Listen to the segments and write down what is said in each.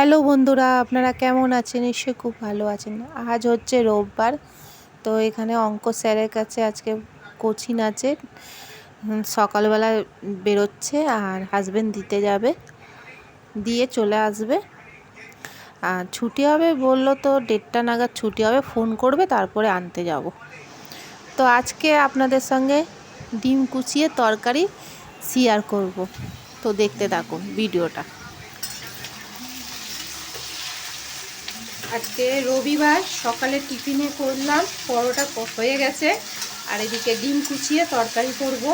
Hello বন্ধুরা, আপনারা কেমন আছেন? নিশ্চয়ই খুব ভালো আছেন। আজ হচ্ছে রোববার, তো এখানে অঙ্ক স্যারের কাছে আজকে কোচিং আছে। সকালবেলা বেরোচ্ছে আর হাজবেন্ড দিতে যাবে, দিয়ে চলে আসবে। আর ছুটি হবে বললো, তো 1:30 নাগাদ ছুটি হবে, ফোন করবে তারপরে আনতে যাব। তো আজকে আপনাদের সঙ্গে ডিম কুচিয়ে তরকারি শেয়ার করব, তো দেখতে থাকুন ভিডিওটা। আজকে রবিবার, সকালে টিফিনে করলাম পরোটা হয়ে গেছে, আর এদিকে ডিম কুচিয়ে তরকারি করব।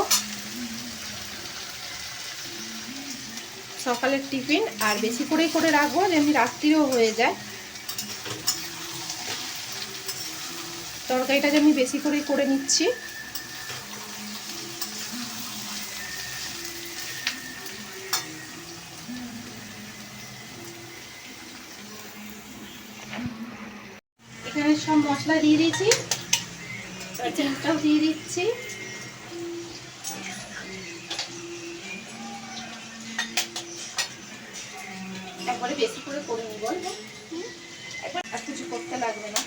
সকালের টিফিন আর বেশি করেই করে রাখবো, যেমনি রাত্রিও হয়ে যায়। তরকারিটা যেমনি বেশি করেই করে নিচ্ছি। এখানে সব মশলা দিয়ে দিয়েছি, ডিমটাও দিয়ে দিচ্ছি। একবারে বেশি করে নিব, একবার আর কিছু করতে লাগবে না।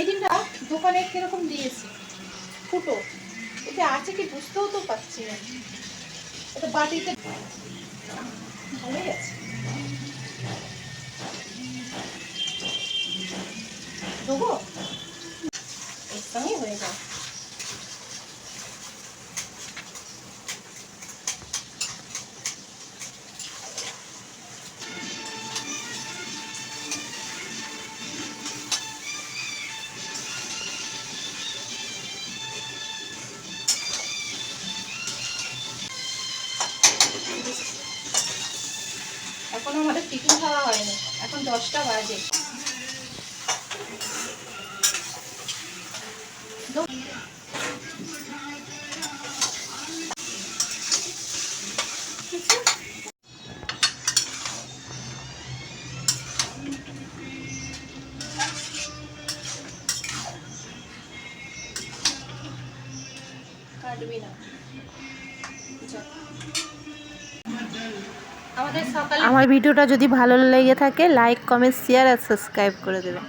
এই ডিমটা দোকানে কিরকম দিয়েছি, ফুটো এটা আছে কি বুঝতেও তো পারছি না। এটা বাটিতে ভালোই আছে, দেবো এর সঙ্গে হয়ে যায়। এখন আমাদের টিফিন খাওয়া হয়নি, এখন 10টা বাজে। কাটবি না। আমার ভিডিওটা যদি ভালো লেগে থাকে, লাইক, কমেন্ট, শেয়ার আর সাবস্ক্রাইব করে দেবেন।